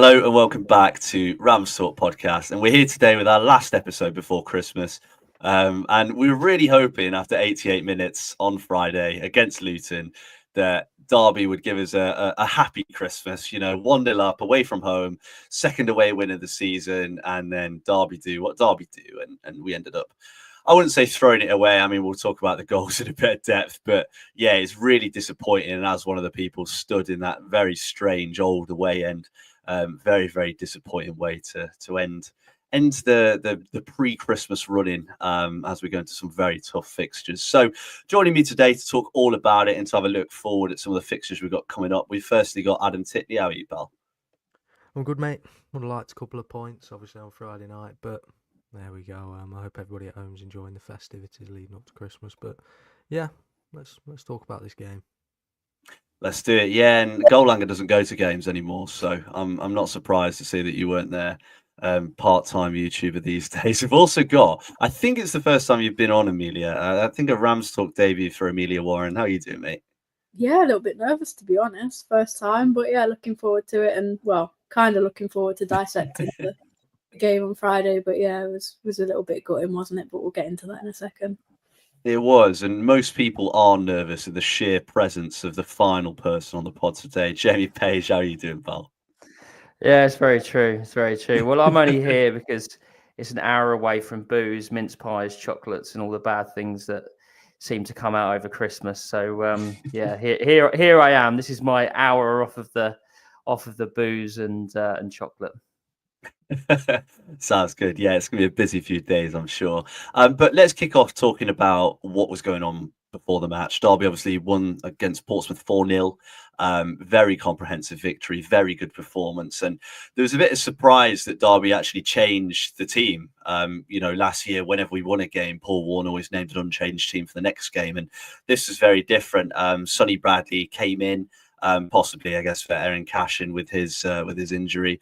Hello and welcome back to RamsTalkPodcast. And we're here today with our last episode before Christmas. And we were really hoping after 88 minutes on Friday against Luton that Derby would give us a happy Christmas, 1-0 up away from home, second away win of the season, and then Derby do what Derby do. And we ended up, I wouldn't say throwing it away. I mean, we'll talk about the goals in a bit of depth, but yeah, it's really disappointing. And as one of the people stood in that very strange old away end, very, very disappointing way to end the pre-Christmas running as we go into some very tough fixtures. So joining me today to talk all about it and to have a look forward at some of the fixtures we've got coming up, we've firstly got Adam Titley. How are you, pal? I'm good, mate. Would have liked a couple of points, obviously, on Friday night, but there we go. I hope everybody at home's enjoying the festivities leading up to Christmas. But yeah, let's talk about this game. Let's do it. Yeah, and Goalscorer doesn't go to games anymore, so I'm not surprised to see that you weren't there. Part-time YouTuber these days. We've also got, I think it's the first time you've been on, Amelia. I think a Rams Talk debut for Amelia Warren. How are you doing, mate? Yeah, a little bit nervous, to be honest. First time, but yeah, looking forward to it, and well, kind of looking forward to dissecting the game on Friday. But yeah, it was a little bit gutting, wasn't it? But we'll get into that in a second. It was, and most people are nervous at the sheer presence of the final person on the pod today. Jamie Page, how are you doing, pal? Yeah, it's very true. It's very true. Well, I'm only here because it's an hour away from booze, mince pies, chocolates, and all the bad things that seem to come out over Christmas. So yeah, here I am. This is my hour off of the booze and chocolate. Sounds good. Yeah, it's going to be a busy few days, I'm sure. But let's kick off talking about what was going on before the match. Derby obviously won against Portsmouth 4-0. Very comprehensive victory, very good performance. And there was a bit of surprise that Derby actually changed the team. Last year, whenever we won a game, Paul Warne always named an unchanged team for the next game. And this was very different. Sonny Bradley came in. Possibly, I guess, for Aaron Cashin with his injury,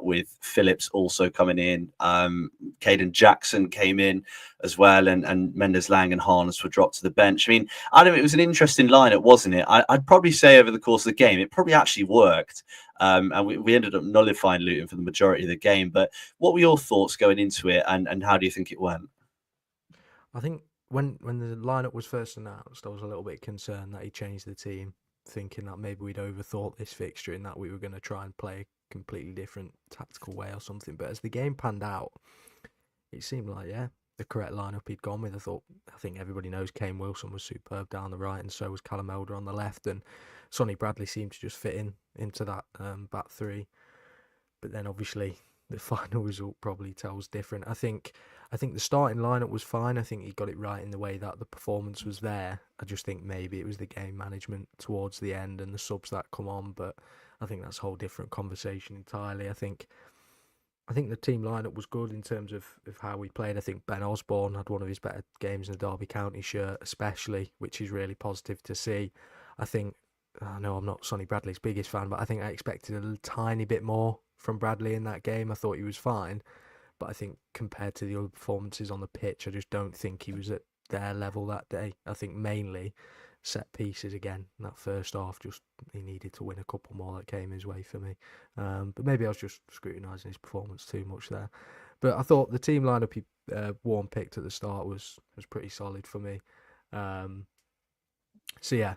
with Phillips also coming in. Kaden Jackson came in as well, and Mendes-Lang and Harness were dropped to the bench. I mean, Adam, it was an interesting lineup, wasn't it? I'd probably say over the course of the game, it probably actually worked. And we ended up nullifying Luton for the majority of the game. But what were your thoughts going into it, and how do you think it went? I think when the lineup was first announced, I was a little bit concerned that he changed the team, thinking that maybe we'd overthought this fixture and that we were going to try and play a completely different tactical way or something. But as the game panned out, it seemed like, the correct lineup he'd gone with. I think everybody knows Kane Wilson was superb down the right, and so was Callum Elder on the left, and Sonny Bradley seemed to just fit into that back three. But then obviously the final result probably tells different. I think the starting lineup was fine. I think he got it right in the way that the performance was there. I just think maybe it was the game management towards the end and the subs that come on, but I think that's a whole different conversation entirely. I think the team lineup was good in terms of how we played. I think Ben Osborne had one of his better games in the Derby County shirt, especially, which is really positive to see. I know I'm not Sonny Bradley's biggest fan, but I think I expected a tiny bit more from Bradley in that game. I thought he was fine, but I think compared to the other performances on the pitch, I just don't think he was at their level that day. I think mainly set pieces again in that first half, just he needed to win a couple more that came his way for me. But maybe I was just scrutinising his performance too much there. But I thought the team lineup he Warren picked at the start was pretty solid for me. So yeah,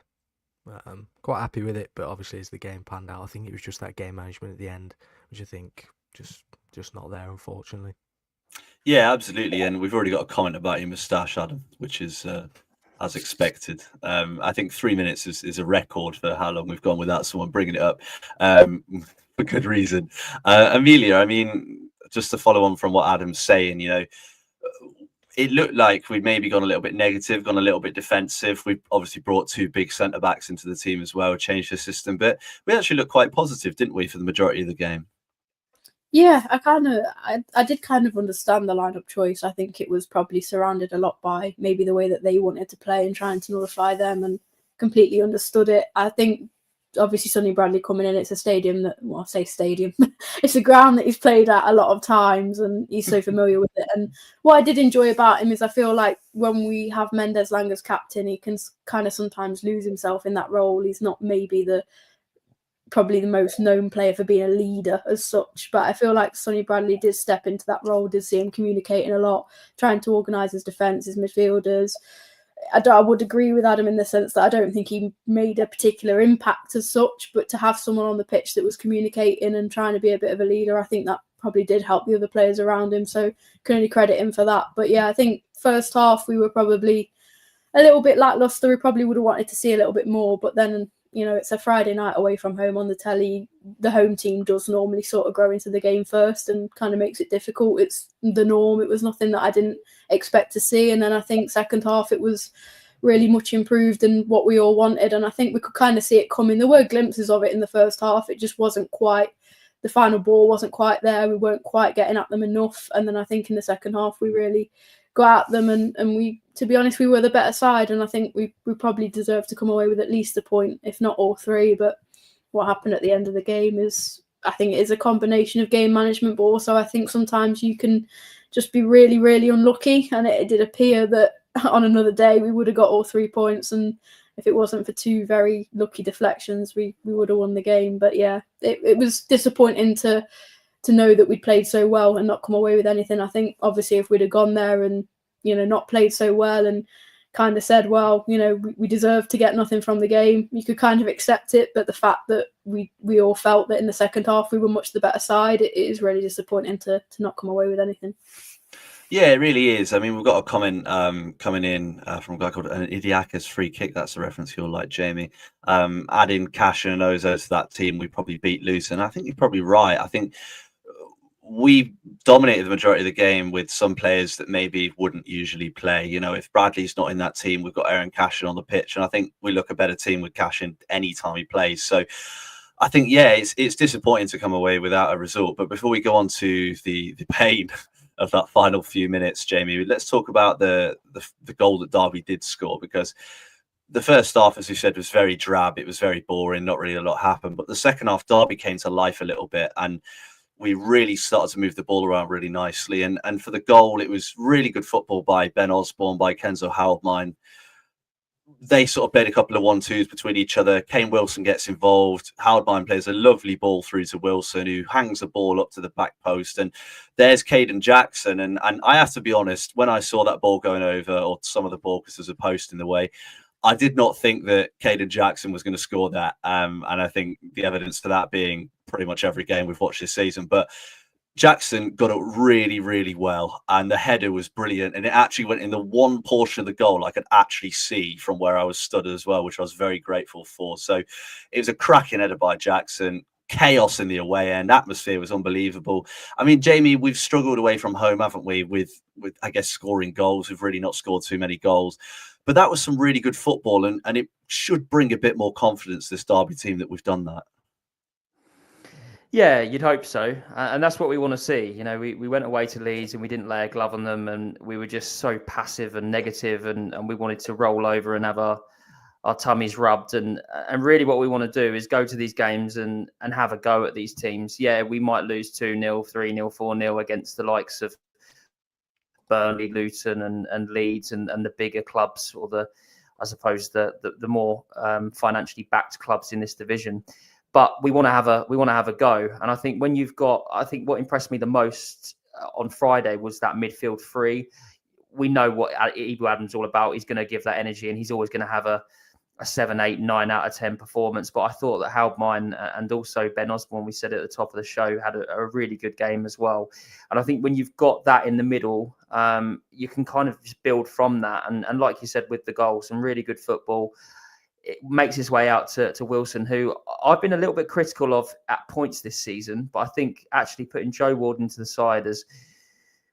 quite happy with it. But obviously as the game panned out, I think it was just that game management at the end, which I think just not there, unfortunately. Yeah, absolutely. And we've already got a comment about your moustache, Adam, which is as expected. I think 3 minutes is a record for how long we've gone without someone bringing it up for good reason. Amelia, I mean, just to follow on from what Adam's saying, it looked like we'd maybe gone a little bit negative, gone a little bit defensive. We've obviously brought two big centre-backs into the team as well, changed the system. But we actually looked quite positive, didn't we, for the majority of the game? Yeah, I did kind of understand the lineup choice. I think it was probably surrounded a lot by maybe the way that they wanted to play and trying to nullify them, and completely understood it. I think obviously Sonny Bradley coming in, it's a stadium that, well, I say stadium, it's a ground that he's played at a lot of times and he's so familiar with it. And what I did enjoy about him is I feel like when we have Mendes-Lang as captain, he can kind of sometimes lose himself in that role. He's not maybe the probably the most known player for being a leader as such. But I feel like Sonny Bradley did step into that role, did see him communicating a lot, trying to organise his defence, his midfielders. I would agree with Adam in the sense that I don't think he made a particular impact as such, but to have someone on the pitch that was communicating and trying to be a bit of a leader, I think that probably did help the other players around him. So can only credit him for that. But yeah, I think first half we were probably a little bit lacklustre. We probably would have wanted to see a little bit more, but then, you know, it's a Friday night away from home on the telly. The home team does normally sort of grow into the game first and kind of makes it difficult. It's the norm. It was nothing that I didn't expect to see. And then I think second half it was really much improved than what we all wanted. And I think we could kind of see it coming. There were glimpses of it in the first half. It just wasn't quite, the final ball wasn't quite there. We weren't quite getting at them enough. And then I think in the second half we really got at them, and we, to be honest, we were the better side, and I think we probably deserved to come away with at least a point, if not all three. But what happened at the end of the game is, I think it is a combination of game management, but also I think sometimes you can just be really, really unlucky, and it did appear that on another day we would have got all 3 points, and if it wasn't for two very lucky deflections, we would have won the game. But yeah, it was disappointing to know that we'd played so well and not come away with anything. I think obviously if we'd have gone there and, you know, not played so well and kind of said, well, you know, we deserve to get nothing from the game, you could kind of accept it. But the fact that we all felt that in the second half we were much the better side, it is really disappointing to not come away with anything. Yeah, it really is. I mean, we've got a comment coming in from a guy called an Idiaka's free kick. That's a reference you'll like, Jamie. Adding Cash and Ozo to that team, we probably beat Luton. I think you're probably right. I think we dominated the majority of the game with some players that maybe wouldn't usually play. You know, if Bradley's not in that team, we've got Aaron Cashin on the pitch, and I think we look a better team with Cashin any time he plays. So I think, yeah, it's disappointing to come away without a result. But before we go on to the pain of that final few minutes, Jamie, let's talk about the goal that Derby did score, because the first half, as you said, was very drab. It was very boring. Not really a lot happened. But the second half, Derby came to life a little bit, and we really started to move the ball around really nicely. And for the goal, it was really good football by Ben Osborne, by Kenzo Howaldmine. They sort of played a couple of 1-2s between each other. Kane Wilson gets involved. Howaldmine plays a lovely ball through to Wilson, who hangs the ball up to the back post. And there's Kaden Jackson. And I have to be honest, when I saw that ball going over, or some of the ball, because there's a post in the way, I did not think that Kaden Jackson was going to score that. And I think the evidence for that being pretty much every game we've watched this season. But Jackson got it really, really well. And the header was brilliant. And it actually went in the one portion of the goal I could actually see from where I was stood as well, which I was very grateful for. So it was a cracking header by Jackson. Chaos in the away end. Atmosphere was unbelievable. I mean, Jamie, we've struggled away from home, haven't we, with I guess, scoring goals. We've really not scored too many goals. But that was some really good football, and it should bring a bit more confidence, this Derby team, that we've done that. Yeah, you'd hope so. And that's what we want to see. You know, we went away to Leeds and we didn't lay a glove on them, and we were just so passive and negative, and we wanted to roll over and have our tummies rubbed. And really what we want to do is go to these games and have a go at these teams. Yeah, we might lose 2-0, 3-0, 4-0 against the likes of Burnley, Luton and Leeds and the bigger clubs, or the more financially backed clubs in this division. But we want to have a go. And I think what impressed me the most on Friday was that midfield three. We know what Ibu Adam's all about. He's going to give that energy, and he's always going to have a 7, 8, 9 out of 10 performance. But I thought that Howaldmine and also Ben Osborne, we said at the top of the show, had a really good game as well. And I think when you've got that in the middle, you can kind of just build from that. And like you said, with the goal, some really good football. It makes its way out to Wilson, who I've been a little bit critical of at points this season. But I think actually putting Joe Ward into the side has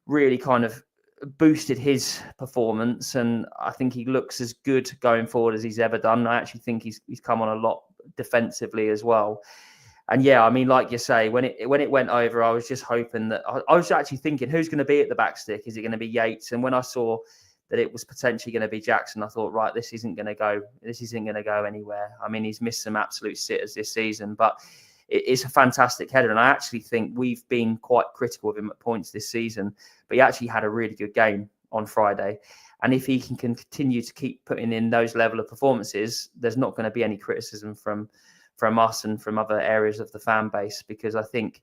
really kind of boosted his performance, and I think he looks as good going forward as he's ever done. I actually think he's come on a lot defensively as well. And yeah, I mean, like you say, when it went over, I was just hoping that I was actually thinking, who's going to be at the back stick? Is it going to be Yates? And when I saw that it was potentially going to be Jackson, I thought, right, this isn't going to go anywhere. I mean, he's missed some absolute sitters this season, but it's a fantastic header. And I actually think we've been quite critical of him at points this season, but he actually had a really good game on Friday. And if he can continue to keep putting in those level of performances, there's not going to be any criticism from from us and from other areas of the fan base, because I think,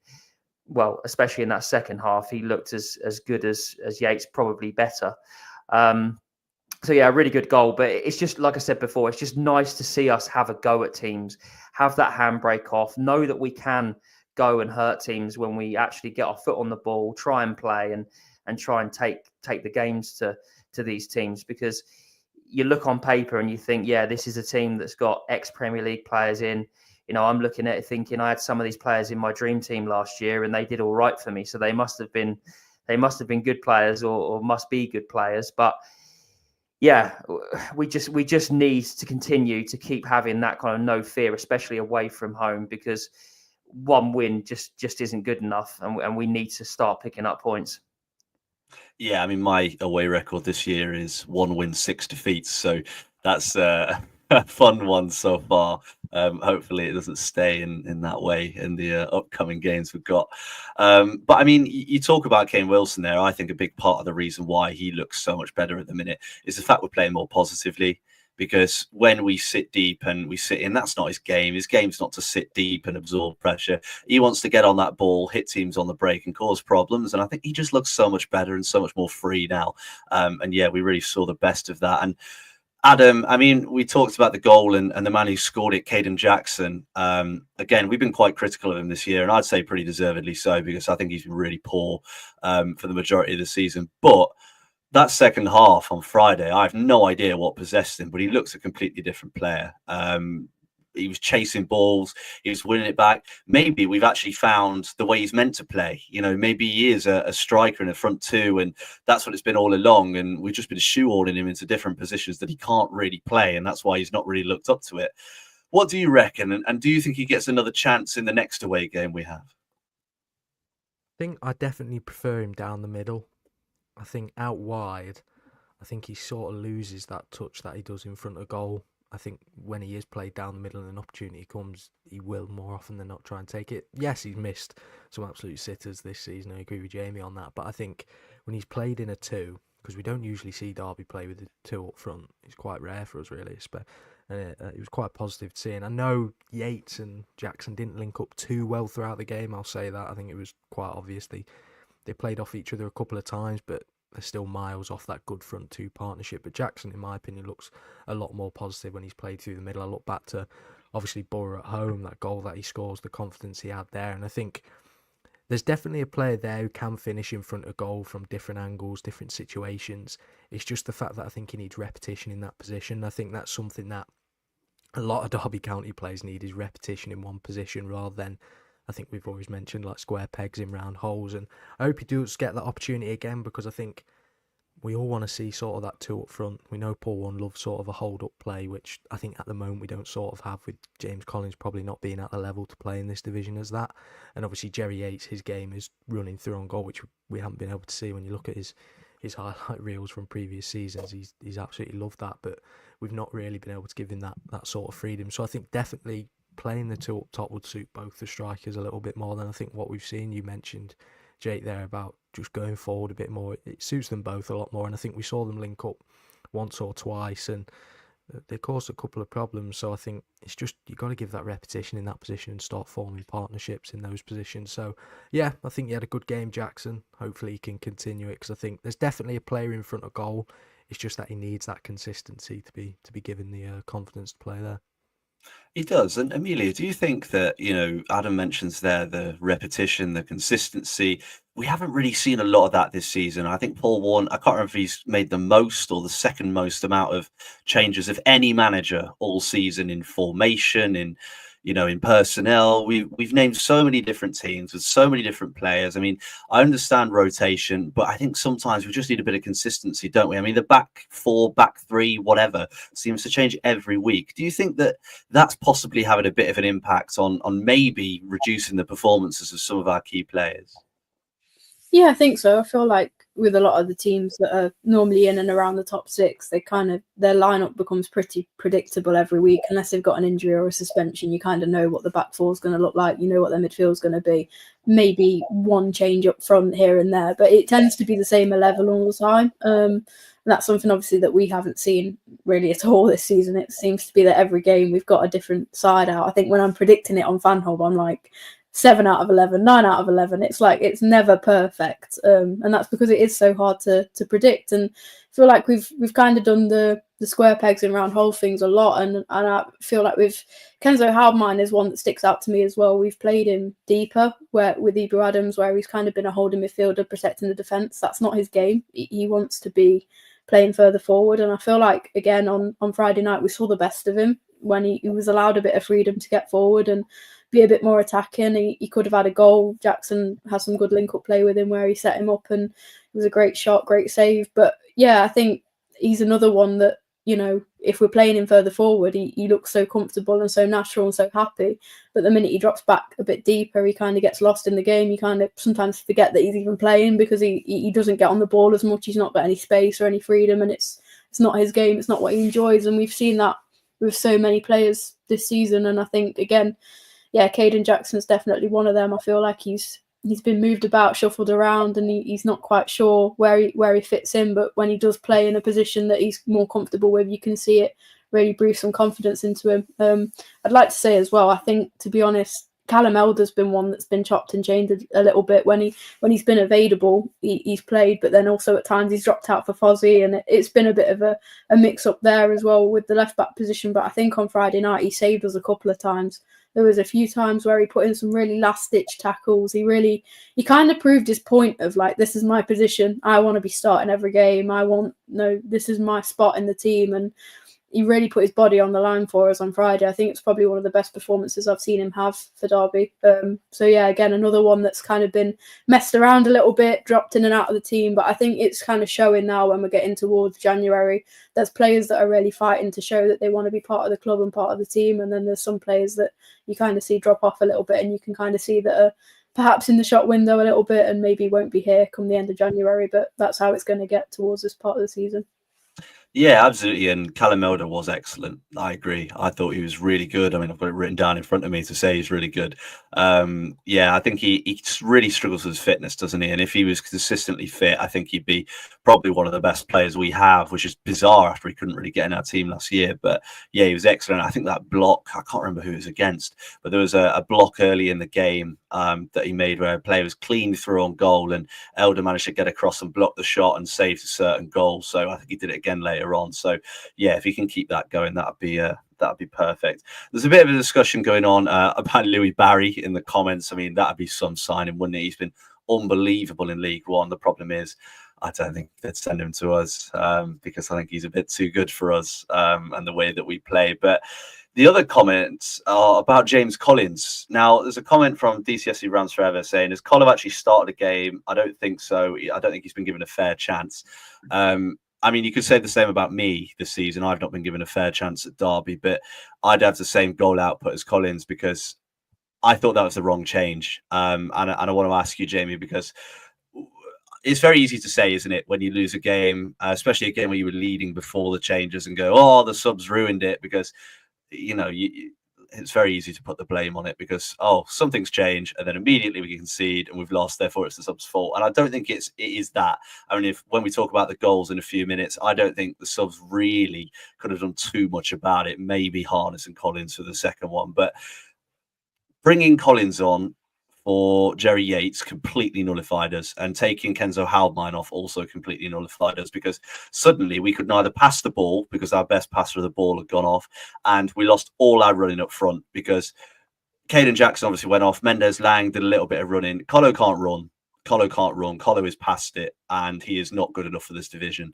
well, especially in that second half, he looked as good as Yates, probably better. So yeah, a really good goal. But it's just, like I said before, it's just nice to see us have a go at teams, have that handbrake off, know that we can go and hurt teams when we actually get our foot on the ball, try and play and try and take the games to these teams. Because you look on paper and you think, yeah, this is a team that's got ex-Premier League players in. You know, I'm looking at it thinking I had some of these players in my dream team last year and they did all right for me. So they must have been good players or must be good players. But yeah, we just need to continue to keep having that kind of no fear, especially away from home, because one win just isn't good enough, and we need to start picking up points. Yeah, I mean, my away record this year is 1 win, 6 defeats. So that's a fun one so far. Hopefully it doesn't stay in that way in the upcoming games we've got. But I mean, you talk about Kane Wilson there. I think a big part of the reason why he looks so much better at the minute is the fact we're playing more positively. Because when we sit deep and we sit in, that's not his game. His game's not to sit deep and absorb pressure. He wants to get on that ball, hit teams on the break and cause problems. And I think he just looks so much better and so much more free now. And yeah, we really saw the best of that. And Adam, I mean, we talked about the goal and the man who scored it, Kaden Jackson. Again, we've been quite critical of him this year, and I'd say pretty deservedly so, because I think he's been really poor for the majority of the season. But that second half on Friday, I have no idea what possessed him, but he looks a completely different player. He was chasing balls. He was winning it back. Maybe we've actually found the way he's meant to play. You know, maybe he is a striker in the front two, and that's what it's been all along. And we've just been shoehorning him into different positions that he can't really play, and that's why he's not really looked up to it. What do you reckon? And do you think he gets another chance in the next away game we have? I think I definitely prefer him down the middle. I think out wide, I think he sort of loses that touch that he does in front of goal. I think when he is played down the middle and an opportunity comes, he will more often than not try and take it. Yes, he's missed some absolute sitters this season. I agree with Jamie on that. But I think when he's played in a two, because we don't usually see Derby play with a two up front, it's quite rare for us really. It was quite positive to see. And I know Yates and Jackson didn't link up too well throughout the game, I'll say that. I think it was quite obvious they played off each other a couple of times, but they're still miles off that good front two partnership. But Jackson, in my opinion, looks a lot more positive when he's played through the middle. I look back to, obviously, Borough at home, that goal that he scores, the confidence he had there. And I think there's definitely a player there who can finish in front of goal from different angles, different situations. It's just the fact that I think he needs repetition in that position. I think that's something that a lot of Derby County players need, is repetition in one position rather than, I think we've always mentioned, like square pegs in round holes. And I hope he does get that opportunity again, because I think we all want to see sort of that two up front. We know Paul One loves sort of a hold-up play, which I think at the moment we don't sort of have, with James Collins probably not being at the level to play in this division as that. And obviously Jerry Yates, his game is running through on goal, which we haven't been able to see when you look at his highlight reels from previous seasons. He's absolutely loved that, but we've not really been able to give him that sort of freedom. So I think definitely playing the two up top would suit both the strikers a little bit more than I think what we've seen. You mentioned, Jake, there about just going forward a bit more. It suits them both a lot more, and I think we saw them link up once or twice, and they caused a couple of problems. So I think it's just, you've got to give that repetition in that position and start forming partnerships in those positions. So yeah, I think he had a good game, Jackson. Hopefully he can continue it, because I think there's definitely a player in front of goal. It's just that he needs that consistency to be given the confidence to play there. He does. And Amelia, do you think that, you know, Adam mentions there the repetition, the consistency? We haven't really seen a lot of that this season. I think Paul Warren, I can't remember if he's made the most or the second most amount of changes of any manager all season, in formation, in personnel. We've named so many different teams with so many different players. I mean, I understand rotation, but I think sometimes we just need a bit of consistency, don't we? I mean, the back four, back three, whatever, seems to change every week. Do you think that that's possibly having a bit of an impact on maybe reducing the performances of some of our key players? Yeah, I think so. I feel like with a lot of the teams that are normally in and around the top six, their lineup becomes pretty predictable every week. Unless they've got an injury or a suspension, you kind of know what the back four is going to look like. You know what their midfield is going to be. Maybe one change up front here and there, but it tends to be the same 11 all the time. And that's something obviously that we haven't seen really at all this season. It seems to be that every game we've got a different side out. I think when I'm predicting it on FanHub, I'm like 7 out of 11, 9 out of 11. It's like it's never perfect, and that's because it is so hard to predict. And I feel like we've kind of done the square pegs and round hole things a lot, and I feel like with Kenzo Haldmine is one that sticks out to me as well. We've played him deeper, where with Ebou Adams, where he's kind of been a holding midfielder protecting the defence. That's not his game. He wants to be playing further forward, and I feel like again on Friday night we saw the best of him when he was allowed a bit of freedom to get forward and be a bit more attacking. He could have had a goal. Jackson has some good link-up play with him where he set him up and it was a great shot, great save. But yeah, I think he's another one that, you know, if we're playing him further forward, he looks so comfortable and so natural and so happy. But the minute he drops back a bit deeper, he kind of gets lost in the game. You kind of sometimes forget that he's even playing because he doesn't get on the ball as much. He's not got any space or any freedom, and it's not his game. It's not what he enjoys. And we've seen that with so many players this season. And I think, again, yeah, Kaden Jackson's definitely one of them. I feel like he's been moved about, shuffled around, and he's not quite sure where he fits in. But when he does play in a position that he's more comfortable with, you can see it really breathe some confidence into him. I'd like to say as well, I think, to be honest, Callum Elder's been one that's been chopped and changed a little bit. When he's been available, he's played, but then also at times he's dropped out for Fozzie, and it's been a bit of a mix up there as well with the left back position. But I think on Friday night he saved us a couple of times. There was a few times where he put in some really last-ditch tackles. He kind of proved his point of like, this is my position. I want to be starting every game. This is my spot in the team. And he really put his body on the line for us on Friday. I think it's probably one of the best performances I've seen him have for Derby. So yeah, again, another one that's kind of been messed around a little bit, dropped in and out of the team. But I think it's kind of showing now when we're getting towards January. There's players that are really fighting to show that they want to be part of the club and part of the team. And then there's some players that you kind of see drop off a little bit, and you can kind of see that are perhaps in the shop window a little bit and maybe won't be here come the end of January. But that's how it's going to get towards this part of the season. Yeah, absolutely. And Callum Elder was excellent. I agree. I thought he was really good. I mean, I've got it written down in front of me to say he's really good. Yeah, I think he really struggles with his fitness, doesn't he? And if he was consistently fit, I think he'd be probably one of the best players we have, which is bizarre after he couldn't really get in our team last year. But yeah, he was excellent. I think that block, I can't remember who it was against, but there was a block early in the game that he made where a player was cleaned through on goal, and Elder managed to get across and block the shot and saved a certain goal. So I think he did it again later on. So yeah, if he can keep that going, that'd be perfect. There's a bit of a discussion going on about Louis Barry in the comments. I mean, that'd be some signing, wouldn't it? He's been unbelievable in League One. The problem is, I don't think they'd send him to us because I think he's a bit too good for us and the way that we play. But the other comments are about James Collins. Now, there's a comment from DCSC Rams Forever saying, has Callum actually started a game? I don't think so. I don't think he's been given a fair chance. I mean, you could say the same about me this season. I've not been given a fair chance at Derby, but I'd have the same goal output as Collins because I thought that was the wrong change. And I want to ask you, Jamie, because it's very easy to say, isn't it, when you lose a game, especially a game where you were leading before the changes and go, oh, the subs ruined it, because, you know, it's very easy to put the blame on it because, oh, something's changed and then immediately we concede and we've lost, therefore it's the subs' fault. And I don't think it is that. I mean, when we talk about the goals in a few minutes, I don't think the subs really could have done too much about it. Maybe Harness and Collins for the second one, but bringing Collins on for Jerry Yates completely nullified us, and taking Kenzo Haldmine off also completely nullified us, because suddenly we could neither pass the ball because our best passer of the ball had gone off, and we lost all our running up front because Kaden Jackson obviously went off. Mendes Lang did a little bit of running. Colo can't run. Colo is past it, and he is not good enough for this division.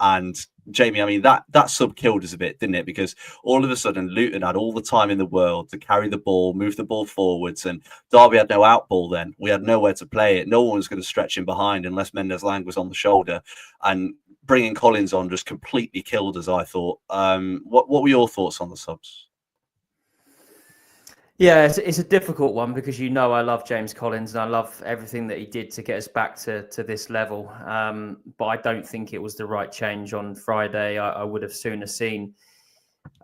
And Jamie, I mean, that sub killed us a bit, didn't it? Because all of a sudden Luton had all the time in the world to carry the ball, move the ball forwards, and Derby had no out ball then. We had nowhere to play it. No one was going to stretch him behind unless Mendes Lang was on the shoulder. And bringing Collins on just completely killed us, I thought. What were your thoughts on the subs? Yeah, it's a difficult one because, you know, I love James Collins and I love everything that he did to get us back to this level. But I don't think it was the right change on Friday. I would have sooner seen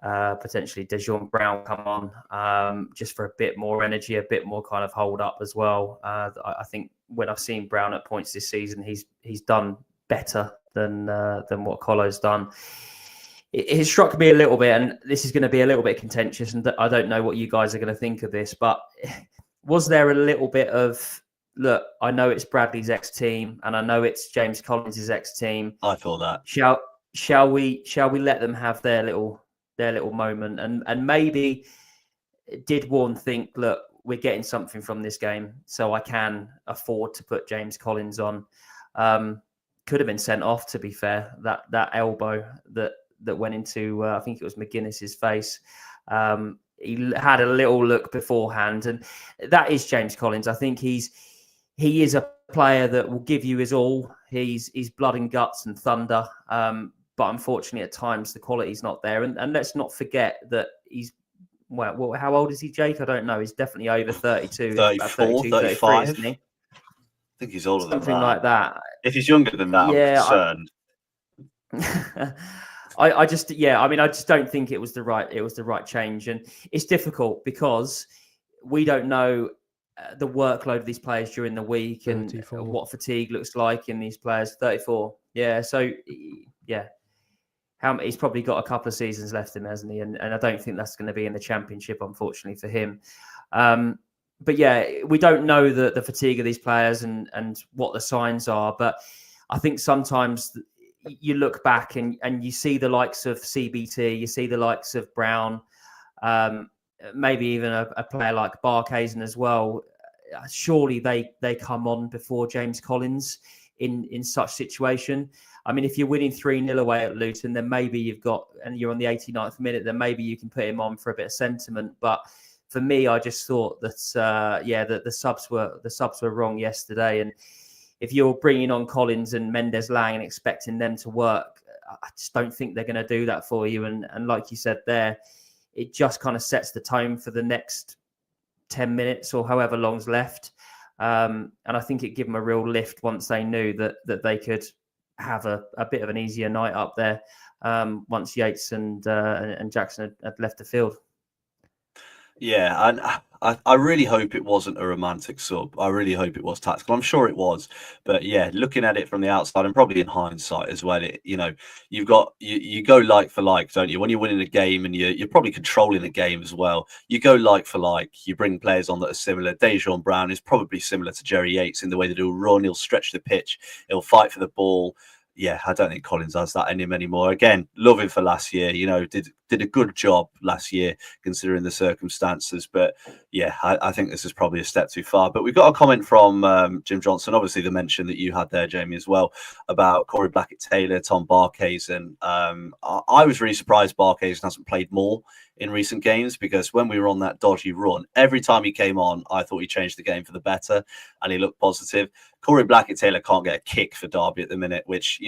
potentially Dajon Brown come on just for a bit more energy, a bit more kind of hold up as well. I think when I've seen Brown at points this season, he's done better than what Colo's done. It struck me a little bit, and this is going to be a little bit contentious, and I don't know what you guys are going to think of this, but was there a little bit of, look, I know it's Bradley's ex-team, and I know it's James Collins' ex-team. I thought that. Shall we let them have their little moment, and maybe did Warren think, look, we're getting something from this game, so I can afford to put James Collins on. Could have been sent off, to be fair. That elbow that went into, I think it was McGuinness's face. He had a little look beforehand, and that is James Collins. I think he is a player that will give you his all. He's blood and guts and thunder. But unfortunately, at times, the quality's not there. And let's not forget that he's, well, how old is he, Jake? I don't know. He's definitely over 32. 34, 32, 35. isn't he? I think he's older Something than that. like that. If he's younger than that, Yeah, I'm concerned. I just don't think it was the right change. And it's difficult because we don't know the workload of these players during the week 34. And what fatigue looks like in these players. 34. Yeah. So, yeah. He's probably got a couple of seasons left in, hasn't he? And I don't think that's going to be in the Championship, unfortunately, for him. But yeah, we don't know the fatigue of these players and what the signs are. But I think sometimes you look back and you see the likes of CBT, you see the likes of Brown, maybe even a player like Barkhuizen as well. Surely they come on before James Collins in such situation. I mean, if you're winning 3-0 away at Luton, then maybe you're on the 89th minute, then maybe you can put him on for a bit of sentiment. But for me, I just thought that that the subs were wrong yesterday. And if you're bringing on Collins and Mendes-Lang and expecting them to work, I just don't think they're going to do that for you. And like you said there, it just kind of sets the tone for the next 10 minutes or however long's left. And I think it gave them a real lift once they knew that they could have a bit of an easier night up there once Yates and Jackson had left the field. Yeah, and I really hope it wasn't a romantic sub. I really hope it was tactical. I'm sure it was, but yeah, looking at it from the outside and probably in hindsight as well, you go like for like, don't you? When you're winning a game and you're probably controlling the game as well, you go like for like. You bring players on that are similar. Dosanjh Brown is probably similar to Jerry Yates in the way that he'll run, he'll stretch the pitch, he'll fight for the ball. Yeah, I don't think Collins has that in him anymore. Again, love him for last year. Did a good job last year considering the circumstances. But yeah, I think this is probably a step too far. But we've got a comment from Jim Johnson, obviously the mention that you had there, Jamie, as well, about Corey Blackett-Taylor, Tom Barkhuizen. I was really surprised Barkhuizen hasn't played more in recent games, because when we were on that dodgy run, every time he came on, I thought he changed the game for the better and he looked positive. Corey Blackett-Taylor can't get a kick for Derby at the minute, which,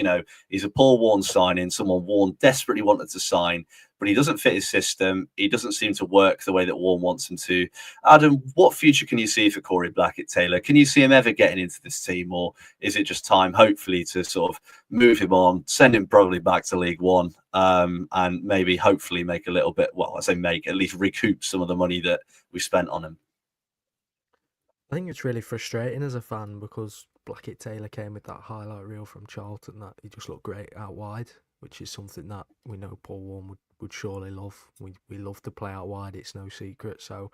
he's a Paul Warren signing, someone Warren desperately wanted to sign, but he doesn't fit his system. He doesn't seem to work the way that Warren wants him to. Adam, what future can you see for Corey Blackett-Taylor? Can you see him ever getting into this team, or is it just time, hopefully, to sort of move him on, send him probably back to League One, and maybe hopefully make a little bit, at least recoup some of the money that we spent on him? I think it's really frustrating as a fan, because Blackett-Taylor came with that highlight reel from Charlton that he just looked great out wide, which is something that we know Paul Warren would surely love. We love to play out wide, it's no secret. So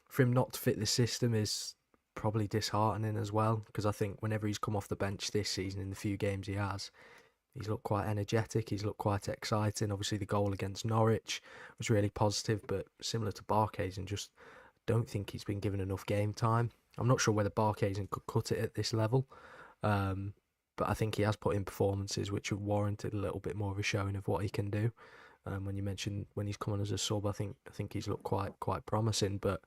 for him not to fit the system is probably disheartening as well, because I think whenever he's come off the bench this season, in the few games he's looked quite energetic, he's looked quite exciting. Obviously the goal against Norwich was really positive, but similar to Barkhuizen, just don't think he's been given enough game time. I'm not sure whether Barkhuizen could cut it at this level, but I think he has put in performances which have warranted a little bit more of a showing of what he can do. When you mentioned when he's come on as a sub, I think he's looked quite promising, but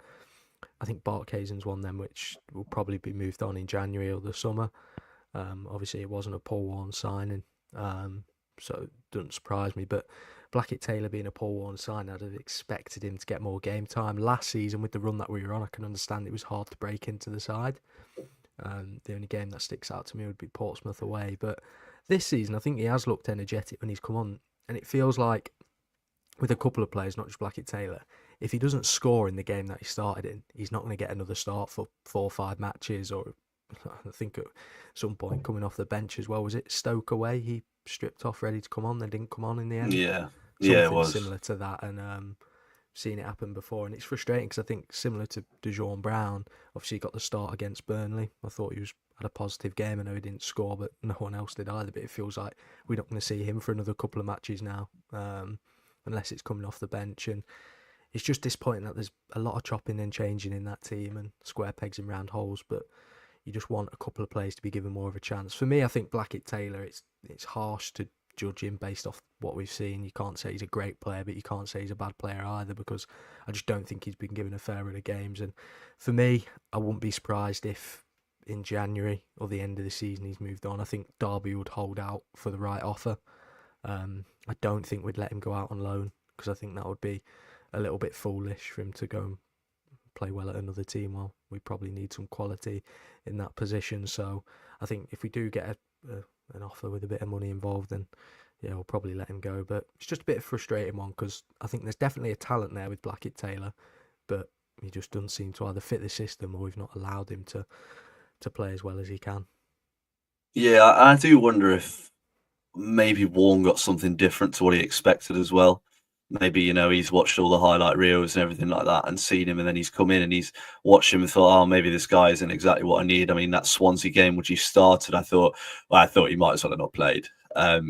I think Barkhuizen's one of them which will probably be moved on in January or the summer. Obviously it wasn't a Paul Warren signing, so it doesn't surprise me, but Blackett-Taylor being a Paul Warren sign, I'd have expected him to get more game time. Last season, with the run that we were on, I can understand it was hard to break into the side. The only game that sticks out to me would be Portsmouth away. But this season, I think he has looked energetic when he's come on. And it feels like, with a couple of players, not just Blackett-Taylor, if he doesn't score in the game that he started in, he's not going to get another start for 4 or 5 matches, or I think at some point coming off the bench as well. Was it Stoke away? He stripped off, ready to come on. They didn't come on in the end. Yeah, Something it was similar to that, and seen it happen before, and it's frustrating because I think similar to Dosanjh Brown, obviously he got the start against Burnley. I thought he had a positive game. I know he didn't score, but no one else did either. But it feels like we're not going to see him for another couple of matches now, unless it's coming off the bench. And it's just disappointing that there's a lot of chopping and changing in that team and square pegs in round holes, but you just want a couple of players to be given more of a chance. For me, I think Blackett-Taylor, it's harsh to judge him based off what we've seen. You can't say he's a great player, but you can't say he's a bad player either, because I just don't think he's been given a fair run of games. And for me, I wouldn't be surprised if in January or the end of the season he's moved on. I think Derby would hold out for the right offer. I don't think we'd let him go out on loan, because I think that would be a little bit foolish for him to go and play well at another team. Well, we probably need some quality in that position. So I think if we do get an offer with a bit of money involved, then yeah, we'll probably let him go. But it's just a bit of a frustrating one, because I think there's definitely a talent there with Blackett-Taylor, but he just doesn't seem to either fit the system, or we've not allowed him to play as well as he can. Yeah, I do wonder if maybe Warren got something different to what he expected as well. Maybe, he's watched all the highlight reels and everything like that and seen him, and then he's come in and he's watched him and thought, oh, maybe this guy isn't exactly what I need. I mean, that Swansea game which he started, I thought he might as well have not played,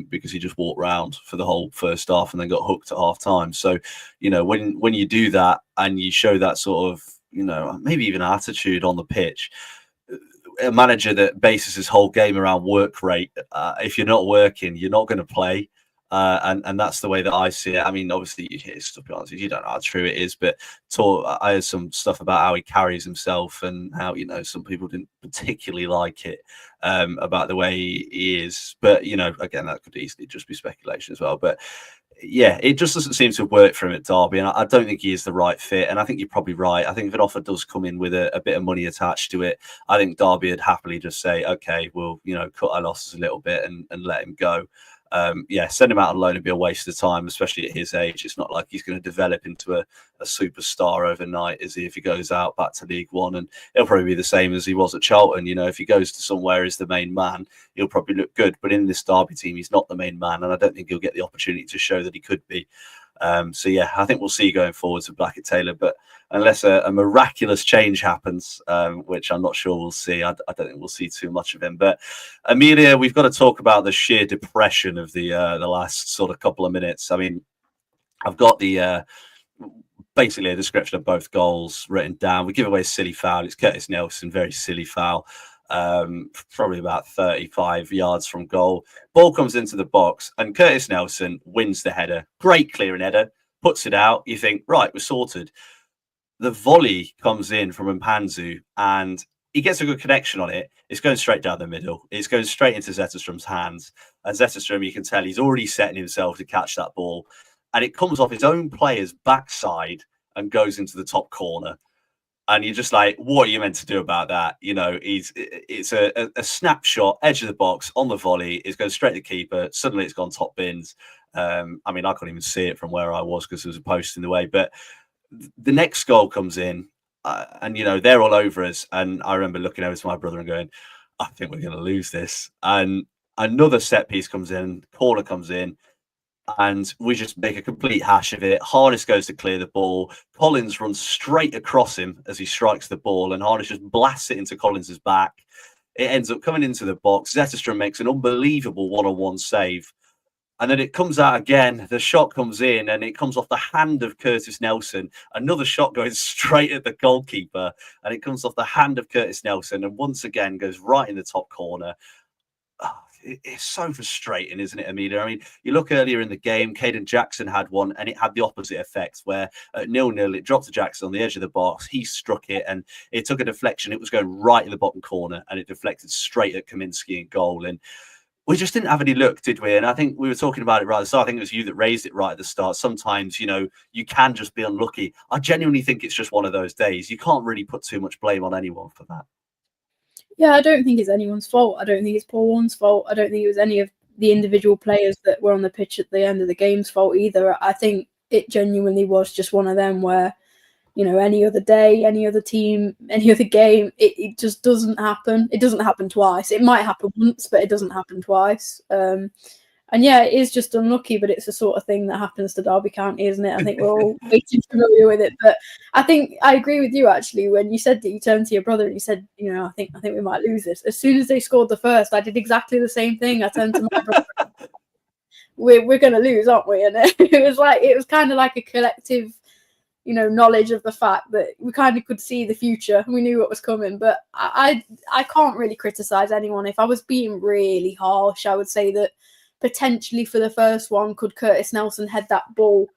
because he just walked round for the whole first half and then got hooked at half time. So, when you do that and you show that sort of, maybe even attitude on the pitch, a manager that bases his whole game around work rate, if you're not working, you're not going to play. And that's the way that I see it. I mean, obviously, you hear stuff, you don't know how true it is, but I heard some stuff about how he carries himself and how, some people didn't particularly like it, about the way he is. But, again, that could easily just be speculation as well. But yeah, it just doesn't seem to work for him at Derby. And I don't think he is the right fit. And I think you're probably right. I think if an offer does come in with a bit of money attached to it, I think Derby would happily just say, okay, we'll, cut our losses a little bit and let him go. Send him out on loan would be a waste of time, especially at his age. It's not like he's going to develop into a superstar overnight, is he, if he goes out back to League One? And he'll probably be the same as he was at Charlton. If he goes to somewhere as the main man, he'll probably look good. But in this Derby team, he's not the main man, and I don't think he'll get the opportunity to show that he could be. I think we'll see going forwards with Blackett-Taylor, but unless a miraculous change happens, which I'm not sure we'll see, I don't think we'll see too much of him. But Amelia, we've got to talk about the sheer depression of the last sort of couple of minutes. I mean, I've got the basically a description of both goals written down. We give away a silly foul. It's Curtis Nelson, very silly foul. Probably about 35 yards from goal. Ball comes into the box and Curtis Nelson wins the header. Great clearing header, puts it out. You think, right, we're sorted. The volley comes in from Mpanzu and he gets a good connection on it. It's going straight down the middle. It's going straight into Zetterström's hands. And Zetterström, you can tell he's already setting himself to catch that ball. And it comes off his own player's backside and goes into the top corner. And you're just like, what are you meant to do about that? It's a snapshot, edge of the box on the volley. It's going straight to the keeper. Suddenly it's gone top bins. I couldn't even see it from where I was because there was a post in the way. But the next goal comes in and, they're all over us. And I remember looking over to my brother and going, I think we're going to lose this. And another set piece comes in, corner comes in. And we just make a complete hash of it. Harness goes to clear the ball. Collins runs straight across him as he strikes the ball, and Harness just blasts it into Collins's back. It ends up coming into the box. Zetterström makes an unbelievable one-on-one save. And then it comes out again. The shot comes in, and it comes off the hand of Curtis Nelson. Another shot going straight at the goalkeeper, and it comes off the hand of Curtis Nelson, and once again goes right in the top corner. It's so frustrating, isn't it, Amelia? I mean, you look earlier in the game, Kaden Jackson had one and it had the opposite effect where at 0-0, it dropped to Jackson on the edge of the box. He struck it and it took a deflection. It was going right in the bottom corner and it deflected straight at Kaminski in goal. And we just didn't have any luck, did we? And I think we were talking about it right at the start. I think it was you that raised it right at the start. Sometimes, you can just be unlucky. I genuinely think it's just one of those days. You can't really put too much blame on anyone for that. Yeah, I don't think it's anyone's fault. I don't think it's Paul Warren's fault. I don't think it was any of the individual players that were on the pitch at the end of the game's fault either. I think it genuinely was just one of them where any other day, any other team, any other game. It just doesn't happen. It doesn't happen twice. It might happen once, but it doesn't happen twice. And yeah, it is just unlucky, but it's the sort of thing that happens to Derby County, isn't it? I think we're all way too familiar with it. But I think I agree with you, actually, when you said that you turned to your brother and you said, I think we might lose this. As soon as they scored the first, I did exactly the same thing. I turned to my brother. We're going to lose, aren't we? And it was kind of like a collective, knowledge of the fact that we kind of could see the future. We knew what was coming. But I can't really criticize anyone. If I was being really harsh, I would say that potentially for the first one, could Curtis Nelson head that ball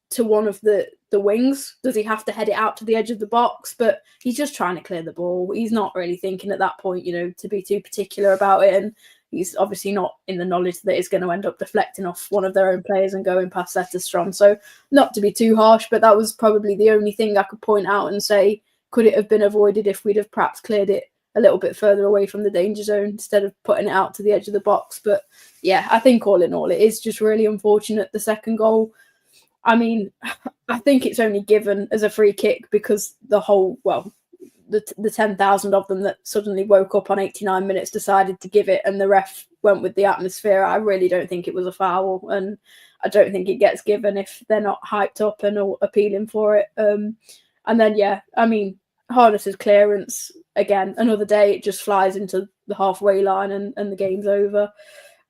to one of the wings? Does he have to head it out to the edge of the box? But he's just trying to clear the ball. He's not really thinking at that point, to be too particular about it. And he's obviously not in the knowledge that it's going to end up deflecting off one of their own players and going past Setterstrom. So not to be too harsh, but that was probably the only thing I could point out and say, could it have been avoided if we'd have perhaps cleared it a little bit further away from the danger zone instead of putting it out to the edge of the box? But yeah, I think all in all, it is just really unfortunate. The second goal, I mean, I think it's only given as a free kick because the 10,000 of them that suddenly woke up on 89 minutes decided to give it, and the ref went with the atmosphere. I really don't think it was a foul, and I don't think it gets given if they're not hyped up and all appealing for it. And then, yeah, I mean, Harness's clearance, again, another day, it just flies into the halfway line and the game's over.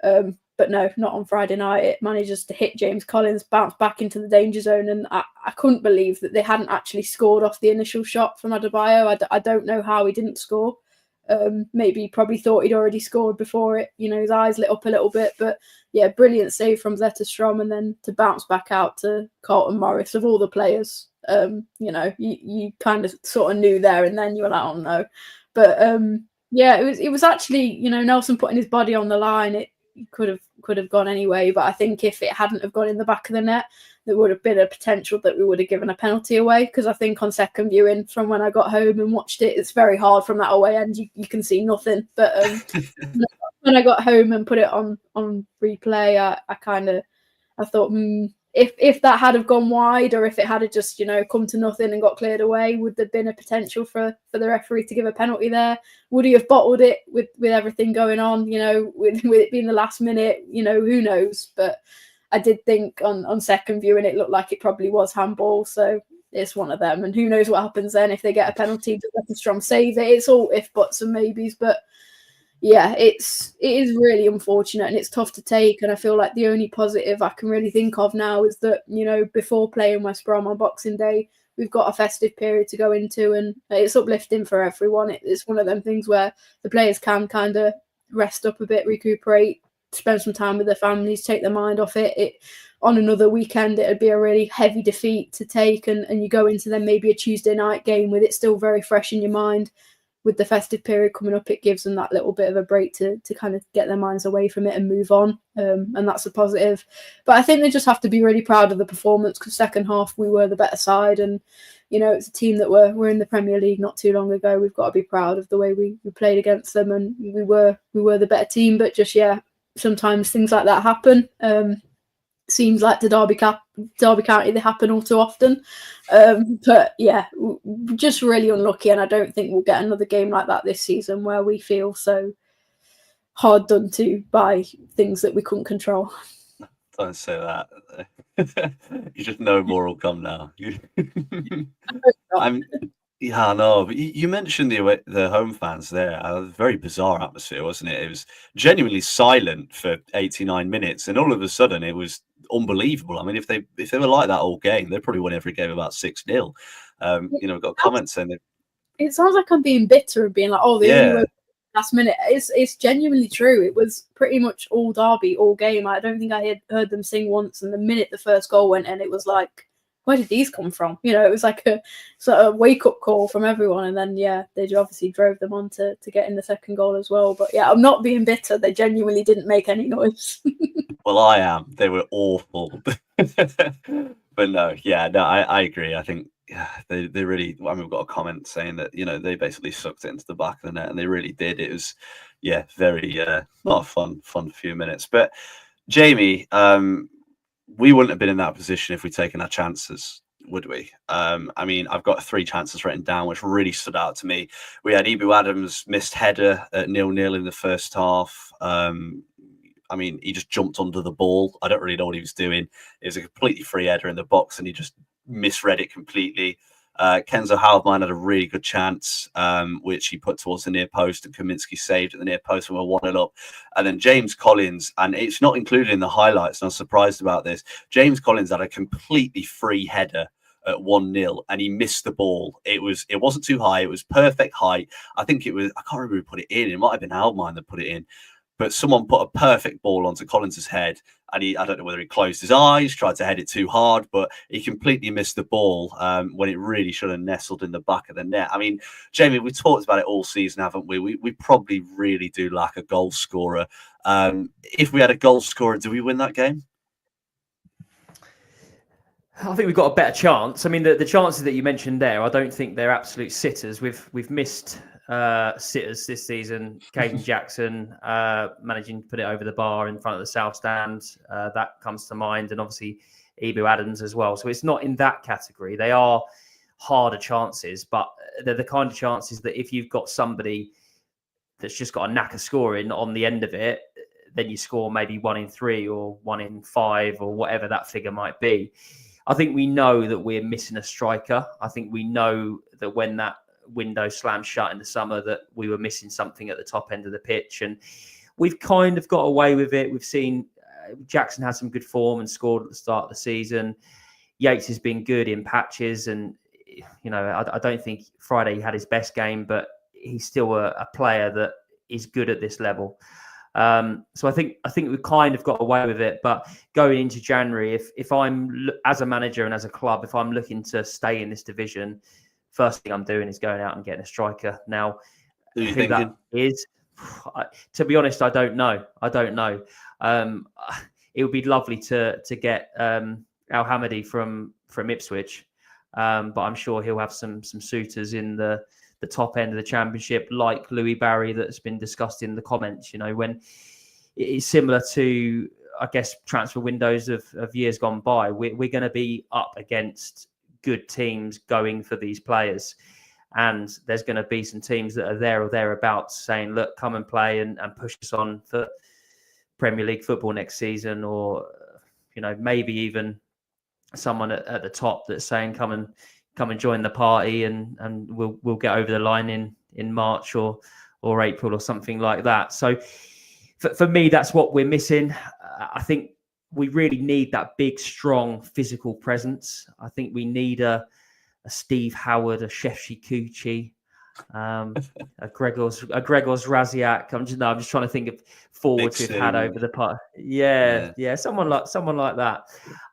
But no, not on Friday night. It manages to hit James Collins, bounce back into the danger zone, and I couldn't believe that they hadn't actually scored off the initial shot from Adebayo. I don't know how he didn't score. Maybe he probably thought he'd already scored before it. His eyes lit up a little bit. But yeah, brilliant save from Zetterstrom, and then to bounce back out to Carlton Morris, of all the players. You kind of sort of knew there and then. You were like, oh no. But yeah, it was actually, Nelson putting his body on the line. It could have gone anyway, but I think if it hadn't have gone in the back of the net, there would have been a potential that we would have given a penalty away, because I think on second viewing from when I got home and watched it, it's very hard from that away end. You can see nothing. But when I got home and put it on replay, I thought, if that had have gone wide, or if it had just come to nothing and got cleared away, would there have been a potential for the referee to give a penalty there? Would he have bottled it with everything going on, with it being the last minute? Who knows? But I did think on second viewing it looked like it probably was handball, so it's one of them. And who knows what happens then if they get a penalty? Does Zetterstrom save it? It's all if buts and maybes. But yeah, it is really unfortunate, and it's tough to take. And I feel like the only positive I can really think of now is that, before playing West Brom on Boxing Day, we've got a festive period to go into, and it's uplifting for everyone. It's one of them things where the players can kind of rest up a bit, recuperate, spend some time with their families, take their mind off it. On another weekend, it'd be a really heavy defeat to take, and you go into then maybe a Tuesday night game with it still very fresh in your mind. With the festive period coming up, it gives them that little bit of a break to kind of get their minds away from it and move on. And that's a positive. But I think they just have to be really proud of the performance, because second half we were the better side, and it's a team that were in the Premier League not too long ago. We've got to be proud of the way we played against them, and we were the better team. But just sometimes things like that happen. Seems like to Derby County they happen all too often. But yeah, just really unlucky, and I don't think we'll get another game like that this season where we feel so hard done to by things that we couldn't control. Don't say that. You just know more will come now. Yeah, I know. But you mentioned the home fans there. A very bizarre atmosphere, wasn't it? It was genuinely silent for 89 minutes, and all of a sudden it was unbelievable. I mean, if they were like that all game, they probably won every game about 6-0. We've got comments saying that. It sounds like I'm being bitter and being like, oh, they only won last minute. It's genuinely true. It was pretty much all Derby all game. I don't think I had heard them sing once, and the minute the first goal went in, it was like, where did these come from? It was like a sort of wake-up call from everyone. And then, they obviously drove them on to get in the second goal as well. But, I'm not being bitter. They genuinely didn't make any noise. Well, I am. They were awful. But no, I agree. I think they really... I mean, we've got a comment saying that, they basically sucked it into the back of the net, and they really did. It was, very not a fun few minutes. But, Jamie... we wouldn't have been in that position if we'd taken our chances. would we? I mean, I've got 3 chances written down, which really stood out to me. We had Ibu Adams missed header at 0-0 in the first half. I mean, he just jumped under the ball. I don't really know what he was doing. It was a completely free header in the box, and he just misread it completely. Kenzo Halvman had a really good chance, which he put towards the near post, and Kaminsky saved at the near post, and we're 1-0 up. And then James Collins, and it's not included in the highlights, and I'm surprised about this. James Collins had a completely free header at 1-0, and he missed the ball. It wasn't too high. It was perfect height. I think it was, I can't remember who put it in. It might have been Halvman that put it in. But someone put a perfect ball onto Collins's head, and I don't know whether he closed his eyes, tried to head it too hard, but he completely missed the ball when it really should have nestled in the back of the net. I mean, Jamie, we talked about it all season, haven't we? We probably really do lack a goal scorer. If we had a goal scorer, do we win that game? I think we've got a better chance. I mean, the chances that you mentioned there, I don't think they're absolute sitters. We've missed sitters this season. Kaden Jackson managing to put it over the bar in front of the south stand, that comes to mind, and obviously Ibu Adams as well. So it's not in that category. They are harder chances, but they're the kind of chances that if you've got somebody that's just got a knack of scoring on the end of it, then you score maybe 1 in 3 or 1 in 5 or whatever that figure might be. I think we know that we're missing a striker. I think we know that when that window slammed shut in the summer that we were missing something at the top end of the pitch, and we've kind of got away with it. We've seen Jackson had some good form and scored at the start of the season. Yates has been good in patches, and I don't think Friday he had his best game, but he's still a player that is good at this level. So I think we've kind of got away with it. But going into January, if I'm as a manager and as a club, if I'm looking to stay in this division, first thing I'm doing is going out and getting a striker. Now, who that is, to be honest, I don't know. It would be lovely to get Al Hamadi from Ipswich, but I'm sure he'll have some suitors in the top end of the Championship, like Louis Barry, that's been discussed in the comments. When it's similar to, I guess, transfer windows of years gone by, we're going to be up against good teams going for these players, and there's going to be some teams that are there or thereabouts saying, look, come and play and push us on for Premier League football next season, or maybe even someone at the top that's saying come and join the party, and we'll get over the line in March or April or something like that. So for me, that's what we're missing. I think we really need that big, strong physical presence. I think we need a Steve Howard, a Shefchi Kuchi, a Gregor's Raziak. I'm just trying to think of forwards we've had over the past. Yeah, someone like that.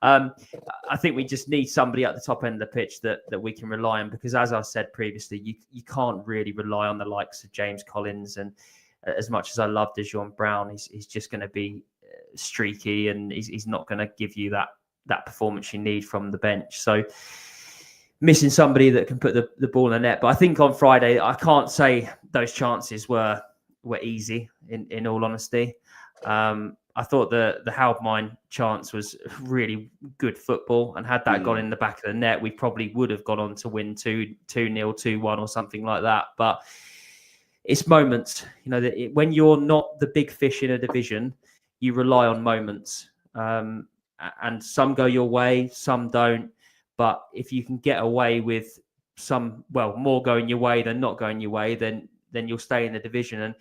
I think we just need somebody at the top end of the pitch that we can rely on, because as I said previously, you can't really rely on the likes of James Collins, and as much as I love Dejon Brown, he's just going to be streaky, and he's not going to give you that performance you need from the bench. So missing somebody that can put the ball in the net. But I think on Friday, I can't say those chances were easy, in all honesty. I thought the Halbmine chance was really good football, and had that gone in the back of the net, we probably would have gone on to win 2-0, 2-1 or something like that. But it's moments, that when you're not the big fish in a division, you rely on moments, and some go your way, some don't. But if you can get away with more going your way than not going your way, then you'll stay in the division. And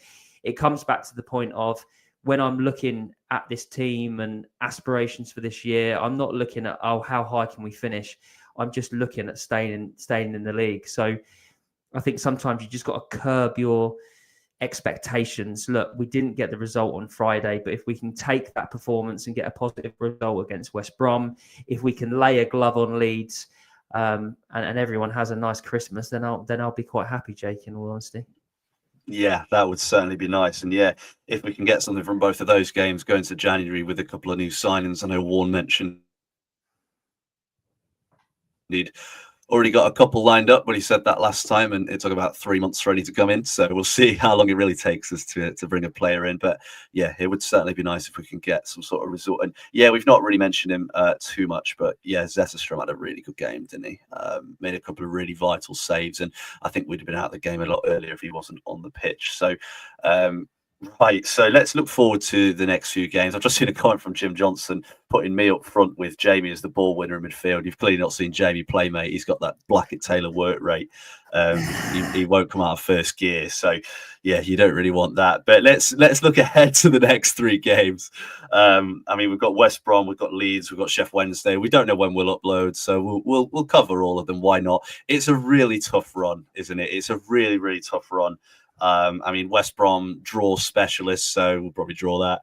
it comes back to the point of, when I'm looking at this team and aspirations for this year, I'm not looking at, how high can we finish? I'm just looking at staying in the league. So I think sometimes you just got to curb your expectations. Look, we didn't get the result on Friday, but if we can take that performance and get a positive result against West Brom, if we can lay a glove on Leeds, and everyone has a nice Christmas, then I'll be quite happy, Jake, in all honesty. Yeah, that would certainly be nice. And yeah, if we can get something from both of those games going to January with a couple of new signings, I know Warren mentioned already got a couple lined up when he said that last time, and it took about 3 months for any to come in. So we'll see how long it really takes us to bring a player in. But yeah, it would certainly be nice if we can get some sort of result. And yeah, we've not really mentioned him too much, but yeah, Zetterstrom had a really good game, didn't he? Made a couple of really vital saves, and I think we'd have been out of the game a lot earlier if he wasn't on the pitch. So right, so let's look forward to the next few games. I've just seen a comment from Jim Johnson putting me up front with Jamie as the ball winner in midfield. You've clearly not seen Jamie play, mate. He's got that Blackett-Taylor work rate. He won't come out of first gear. So, yeah, you don't really want that. But let's look ahead to the next 3 games. I mean, we've got West Brom, we've got Leeds, we've got Sheff Wednesday. We don't know when we'll upload, so we'll cover all of them. Why not? It's a really tough run, isn't it? It's a really, really tough run. I mean, West Brom draw specialists, so we'll probably draw that.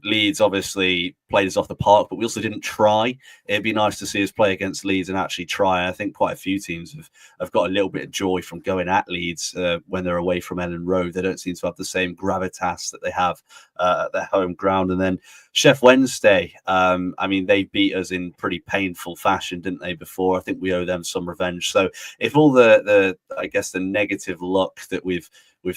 Leeds obviously played us off the park, but we also didn't try. It'd be nice to see us play against Leeds and actually try. I think quite a few teams have got a little bit of joy from going at Leeds when they're away from Ellen Road. They don't seem to have the same gravitas that they have at their home ground. And then Sheff Wednesday, I mean, they beat us in pretty painful fashion, didn't they, before? I think we owe them some revenge. So if all the I guess the negative luck that we've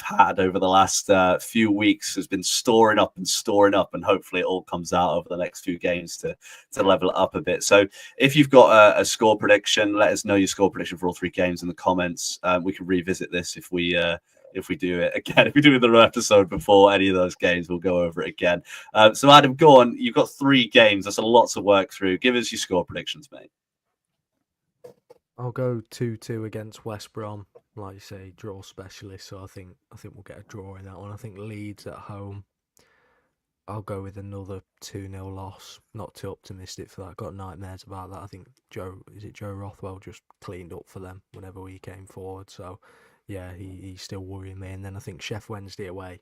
had over the last few weeks has been storing up, and hopefully it all comes out over the next few games to level it up a bit. So if you've got a score prediction, let us know your score prediction for all 3 games in the comments. We can revisit this if we do it again. If we do another episode before any of those games, we'll go over it again. So Adam, go on. You've got 3 games. That's a lot to work through. Give us your score predictions, mate. I'll go 2-2 against West Brom. Like you say, draw specialist. So I think we'll get a draw in that one. I think Leeds at home, I'll go with another 2-0 loss. Not too optimistic for that. Got nightmares about that. I think Joe Rothwell just cleaned up for them whenever we came forward. So yeah, he's still worrying me. And then I think Sheff Wednesday away,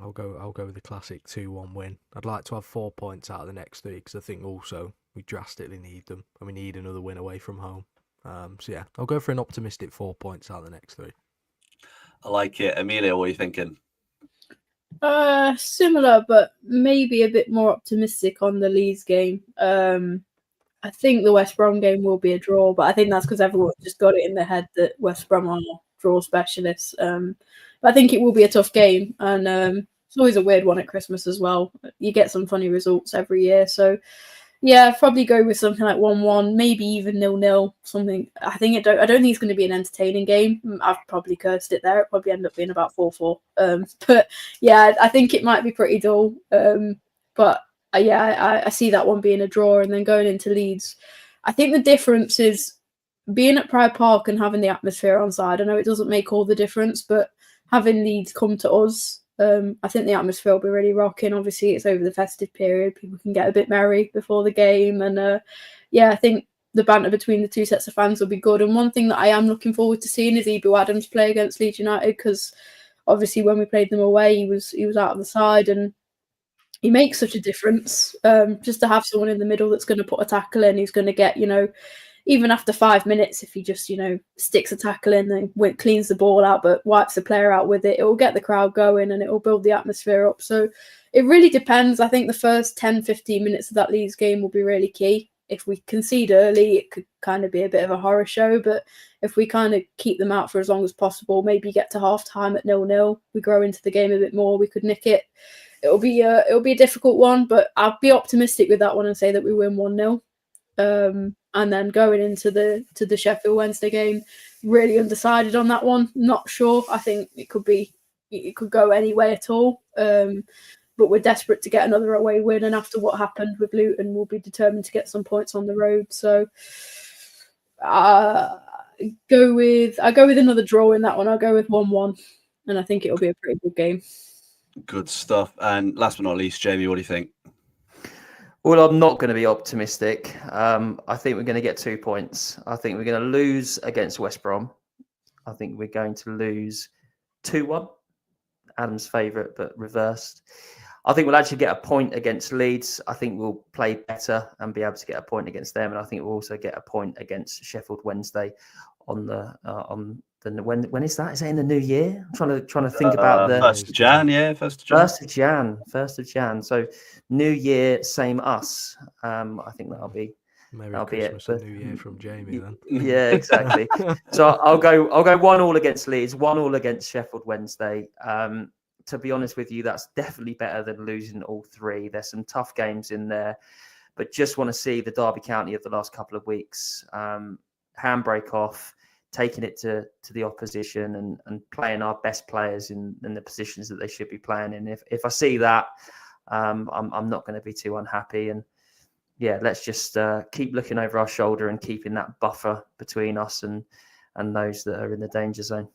I'll go with the classic 2-1 win. I'd like to have 4 points out of the next 3 because I think also we drastically need them, and we need another win away from home. So yeah, I'll go for an optimistic 4 points out of the next 3. I like it. Amelia, what are you thinking? Similar, but maybe a bit more optimistic on the Leeds game. I think the West Brom game will be a draw, but I think that's because everyone's just got it in their head that West Brom are draw specialists. But I think it will be a tough game, and it's always a weird one at Christmas as well. You get some funny results every year, so yeah, I'd probably go with something like 1-1, maybe even 0-0. Something. I don't think it's going to be an entertaining game. I've probably cursed it there. It'll probably end up being about 4-4. But yeah, I think it might be pretty dull. But yeah, I see that one being a draw, and then going into Leeds. I think the difference is being at Pride Park and having the atmosphere on side. I know it doesn't make all the difference, but having Leeds come to us, I think the atmosphere will be really rocking. Obviously, it's over the festive period. People can get a bit merry before the game. And yeah, I think the banter between the 2 sets of fans will be good. And one thing that I am looking forward to seeing is Ibu Adams play against Leeds United, because obviously when we played them away, he was out of the side, and he makes such a difference. Just to have someone in the middle that's going to put a tackle in, who's going to get, even after 5 minutes, if he just, sticks a tackle in and cleans the ball out, but wipes the player out with it, it will get the crowd going and it will build the atmosphere up. So it really depends. I think the first 10-15 minutes of that Leeds game will be really key. If we concede early, it could kind of be a bit of a horror show, but if we kind of keep them out for as long as possible, maybe get to half time at 0-0, we grow into the game a bit more, we could nick it. It'll be a difficult one, but I'll be optimistic with that one and say that we win 1-0. And then going into the Sheffield Wednesday game, really undecided on that one. Not sure. I think it could go any way at all. But we're desperate to get another away win, and after what happened with Luton, we'll be determined to get some points on the road. So I go with another draw in that one. I'll go with 1-1, and I think it'll be a pretty good game. Good stuff. And last but not least, Jamie, what do you think? Well, I'm not going to be optimistic. I think we're going to get 2 points. I think we're going to lose against West Brom. I think we're going to lose 2-1. Adam's favourite, but reversed. I think we'll actually get a point against Leeds. I think we'll play better and be able to get a point against them. And I think we'll also get a point against Sheffield Wednesday on the when is that? Is that in the new year? I'm trying to think about the 1st of Jan, yeah, 1st of Jan. 1st of Jan. So new year, same us. I think that'll be Merry that'll be Christmas it. and New Year from Jamie then. Yeah, exactly. So I'll go 1-1 against Leeds, 1-1 against Sheffield Wednesday. To be honest with you, that's definitely better than losing all three. There's some tough games in there, but just want to see the Derby County of the last couple of weeks handbrake off, taking it to the opposition and playing our best players in the positions that they should be playing in. If I see that, I'm not going to be too unhappy. And yeah, let's just keep looking over our shoulder and keeping that buffer between us and those that are in the danger zone.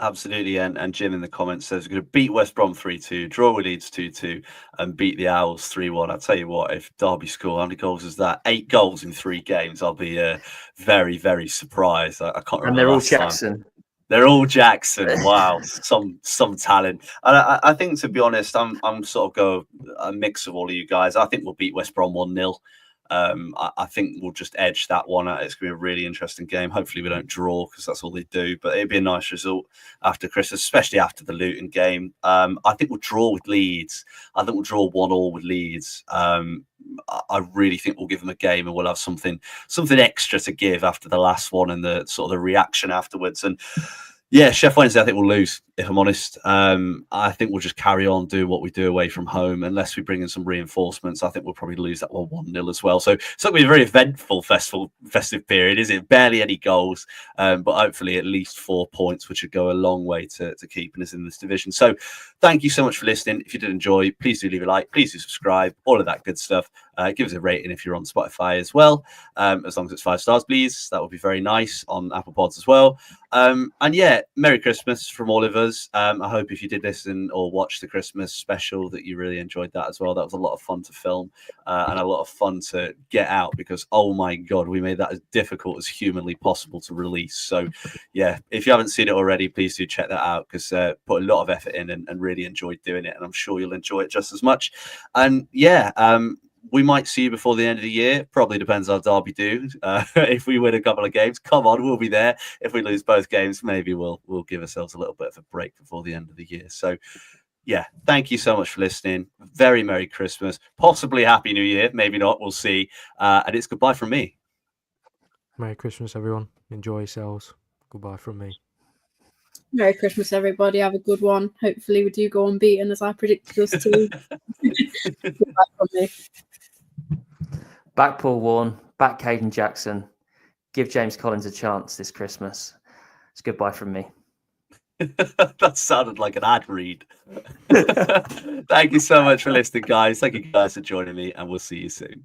Absolutely, and Jim in the comments says we're going to beat West Brom 3-2, draw with Leeds 2-2, and beat the Owls 3-1. I'll tell you what, if Derby score, how many goals is that? 8 goals in 3 games. I'll be very, very surprised. I can't remember. And they're all last time. Jackson. They're all Jackson. Wow, some talent. And I think, to be honest, I'm sort of go a mix of all of you guys. I think we'll beat West Brom 1-0. I think we'll just edge that one out. It's going to be a really interesting game. Hopefully we don't draw because that's all they do, but it'd be a nice result after Christmas, especially after the Luton game. I think we'll draw with Leeds. I think we'll draw 1-1 with Leeds. I really think we'll give them a game and we'll have something extra to give after the last one and the sort of the reaction afterwards. And yeah, Sheffield Wednesday, I think we'll lose, if I'm honest. I think we'll just carry on doing what we do away from home. Unless we bring in some reinforcements, I think we'll probably lose that one 1-0 as well. So it's not going to be a very eventful festive period, is it? Barely any goals, but hopefully at least 4 points, which would go a long way to keeping us in this division. So thank you so much for listening. If you did enjoy, please do leave a like, please do subscribe, all of that good stuff. Give us a rating if you're on Spotify as well, as long as it's 5 stars, please. That would be very nice on Apple Pods as well. And yeah, Merry Christmas from all of us. I hope if you did listen or watch the Christmas special that you really enjoyed that as well. That was a lot of fun to film and a lot of fun to get out because, oh my God, we made that as difficult as humanly possible to release. So yeah, if you haven't seen it already, please do check that out because put a lot of effort in and really enjoyed doing it. And I'm sure you'll enjoy it just as much. And yeah, we might see you before the end of the year. Probably depends how Derby do. If we win a couple of games, come on, we'll be there. If we lose both games, maybe we'll give ourselves a little bit of a break before the end of the year. So, yeah, thank you so much for listening. Very Merry Christmas. Possibly Happy New Year. Maybe not. We'll see. And it's goodbye from me. Merry Christmas, everyone. Enjoy yourselves. Goodbye from me. Merry Christmas, everybody. Have a good one. Hopefully we do go unbeaten as I predicted us to. Goodbye from me. Back Paul Warren, back Kaden Jackson. Give James Collins a chance this Christmas. It's goodbye from me. That sounded like an ad read. Thank you so much for listening, guys. Thank you guys for joining me, and we'll see you soon.